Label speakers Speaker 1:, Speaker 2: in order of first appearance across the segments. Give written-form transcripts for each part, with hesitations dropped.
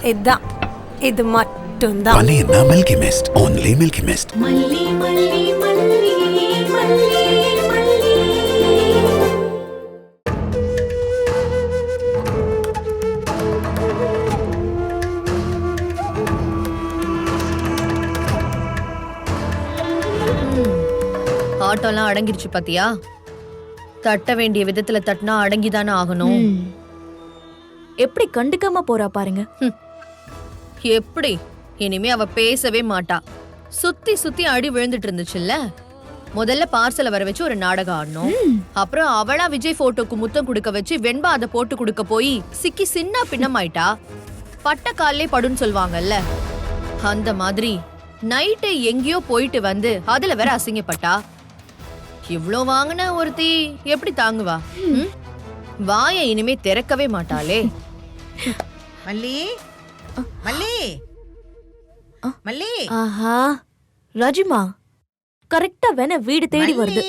Speaker 1: இதான், இது மட்டும்தான்.
Speaker 2: பன்னீர்னா milky mist, only milky mist.
Speaker 3: மல்லி மல்லி மல்லி மல்லி மல்லி.
Speaker 4: ஆட்டோலாம் அடங்கிருச்சு பாத்தியா? தட்ட வேண்டிய விதத்துல தட்டினா அடங்கிதானே ஆகணும்.
Speaker 5: எப்படி கண்டுக்காம போறா பாருங்க.
Speaker 4: எப்படி? இனிமே அவ பேசவே மாட்டா. சுத்தி சுத்தி அடி விழுந்துட்டு இருந்துச்சுல்ல. முதல்ல பார்சல வர வச்சு ஒரு நாடகம் ஆடணும். அப்புறம் அவளா விஜய் போட்டோக்கு முத்தம் கொடுக்க வச்சு வெண்பா அதை போட்டு கொடுக்க போய் சிக்கி சின்ன பின்னமாயிட்டா. பட்ட காலே படுன்னு சொல்லுவாங்கல்ல, அந்த மாதிரி நைட்டு எங்கேயோ போயிட்டு வந்து அதுல வேற அசிங்கப்பட்டா. இவ்ளோ வாங்கின ஒருத்தி எப்படி தாங்குவா? வாய இனிமே திறக்கவே மாட்டாளே.
Speaker 6: மல்லி மல்லி மல்லி.
Speaker 5: ஆஹா, ராஜிமா கரெக்டா வேணா வீடு தேடி வருது.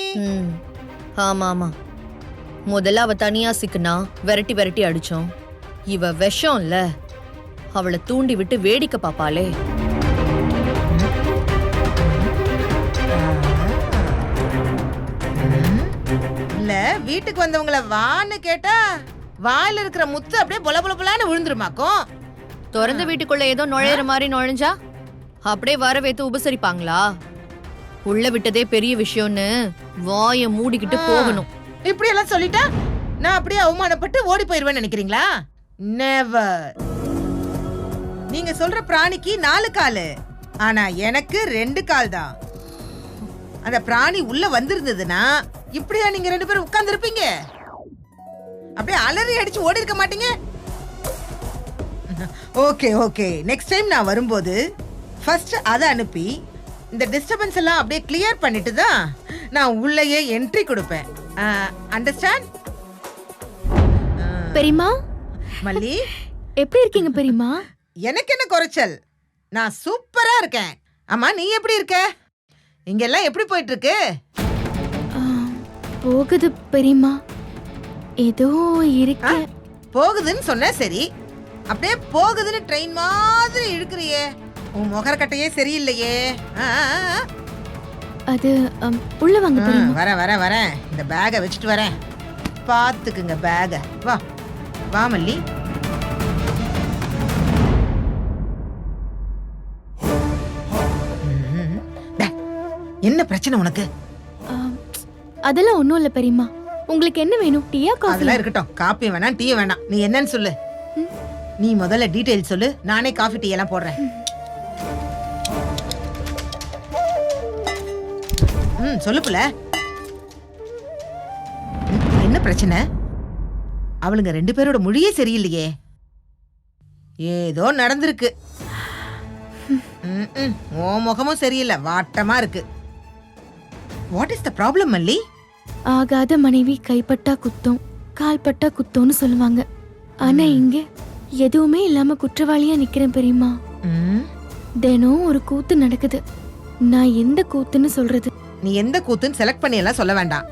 Speaker 4: ஆமா ஆமா, முதல்ல அவ தனியா சிக்குனா விரட்டி விரட்டி அடிச்சோம். இவ விஷம்ல, அவளை தூண்டி விட்டு வேடிக்கை பாப்பாளே.
Speaker 6: இல்ல, வீட்டுக்கு வந்தவங்கள வான்னு கேட்டா வாயில இருக்கிற முத்து அப்படியே பொல பொல பொலன்னு விழுந்துருமாக்கும்.
Speaker 4: திறந்த வீட்டுக்குள்ள ஏதோ நுழையிற மாதிரி நுழைஞ்சா அப்படியே வரவேத்து உபசரிப்பாங்களா? உள்ள விட்டதே பெரிய விஷயம்னு வாய மூடிக்கிட்டு போகணும்.
Speaker 6: இப்படி எல்லாம் சொல்லிட்டா நான் அப்படியே அவமானப்பட்டு ஓடி போயிருவேன்னு நினைக்கிறீங்களா? நெவர். நீங்க சொல்ற பிராணிக்கு 4 காலு, ஆனா எனக்கு 2 கால் தான். அந்த பிராணி உள்ள வந்திருந்ததுன்னா இப்படியா நீங்க 2 பேரும் உட்கார்ந்து இருப்பீங்க? அப்படியே அலறி அடிச்சு ஓடி இருக்க மாட்டீங்க. ஓகே ஓகே, நெக்ஸ்ட் டைம் நான் வரும்போது ஃபர்ஸ்ட் அதை அனுப்பி இந்த டிஸ்டர்பன்ஸ் எல்லாம் அப்படியே கிளியர் பண்ணிட்டு தான் நான் உள்ளேயே என்ட்ரி கொடுப்பேன். அண்டர்ஸ்டாண்ட்?
Speaker 5: பெரியம்மா,
Speaker 6: மல்லி
Speaker 5: எப்படி இருக்கீங்க பெரியம்மா?
Speaker 6: எனக்கு என்ன குறைச்சல், நான் சூப்பரா இருக்கேன். அம்மா நீ எப்படி இருக்க? இங்கெல்லாம் எப்படி போயிட்டு இருக்கு?
Speaker 5: போகுது பெரியம்மா, ஏதோ இருக்கு.
Speaker 6: போகுதுன்னு சொன்ன சரி, அப்படியே போகுதுன்னு ட்ரெயின் மாதிரி இழுக்கிறியே. உன் முகரக்கட்டையே சரியில்லையே.
Speaker 5: அது உள்ள வாங்க பெரியம்மா.
Speaker 6: வரேன் வரேன் வரேன், இந்த பேகை வச்சுட்டு வரேன். பார்த்துக்குங்க பேகை. வா வா மல்லி. என்ன பிரச்சனை உனக்கு?
Speaker 5: அதெல்லாம் ஒண்ணும் இல்ல பெரியம்மா. உங்களுக்கு என்ன வேணும்? டீயா காஃபி?
Speaker 6: அதெல்லாம் இருக்கட்டும், காப்பி வேணாம் டீ வேணாம். நீ என்னன்னு சொல்லு. நீ முதல்ல டீடைல் சொல்லு, நானே காஃபி டீ எல்லாம் போடுறேன். சொல்லுப்புல, என்ன பிரச்சனை? அவளுங்க 2 பேரோட மொழியே சரியில்லையே. ஏதோ நடந்திருக்கு. உன் முகமும் சரியில்லை, வாட்டமா இருக்கு. வாட் இஸ் த ப்ராப்ளம் மல்லி?
Speaker 5: ஆகாத மனைவி கைப்பட்டா குத்தம், கால்பட்டா குத்தம்னு சொல்லுவாங்க. ஆனா இங்க எதுவுமே இல்லாம குற்றவாளியா நிக்கிறேன் பெரியம்மா. தினம் ஒரு கூத்து நடக்குது. நான் எந்த கூத்துன்னு சொல்றது?
Speaker 6: நீ எந்த கூத்துன்னு செலக்ட் பண்ணி எல்லாம் சொல்ல வேண்டாம்.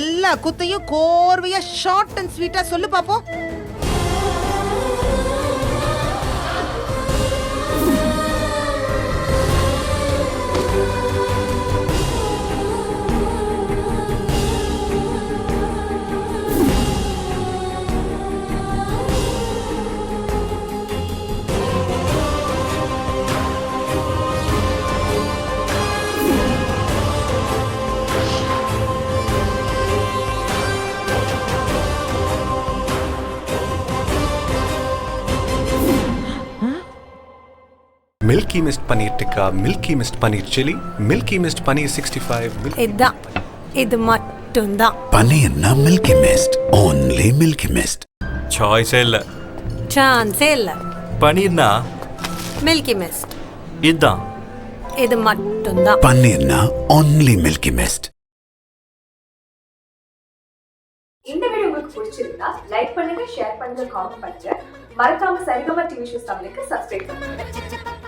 Speaker 6: எல்லா கூத்தையும் கோர்வையா ஷார்ட் அண்ட் ஸ்வீட்டா சொல்லு பாப்போம்.
Speaker 2: Milky mist paneer tikka, milky mist paneer chilli, milky mist paneer 65.
Speaker 1: இதான், இது மட்டும்தான்.
Speaker 2: பன்னீர்னா milky mist, only milky mist.
Speaker 7: சாய்ஸே இல்ல,
Speaker 1: சான்ஸே இல்ல.
Speaker 7: பன்னீர்னா
Speaker 1: மில்கி மிஸ்ட்,
Speaker 7: இதுதான்.
Speaker 1: இது மட்டும்தான்.
Speaker 2: பன்னீர்னா only மில்கி மிஸ்ட்.
Speaker 8: இந்த வீடியோ உங்களுக்கு பிடிச்சிருந்தா லைக் பண்ணுங்க, ஷேர் பண்ணுங்க, காமெண்ட் பண்ணுங்க. மறக்காம சரிகமா டிவி ஷோஸ் தமிழுக்கு சப்ஸ்கிரைப் பண்ணுங்க.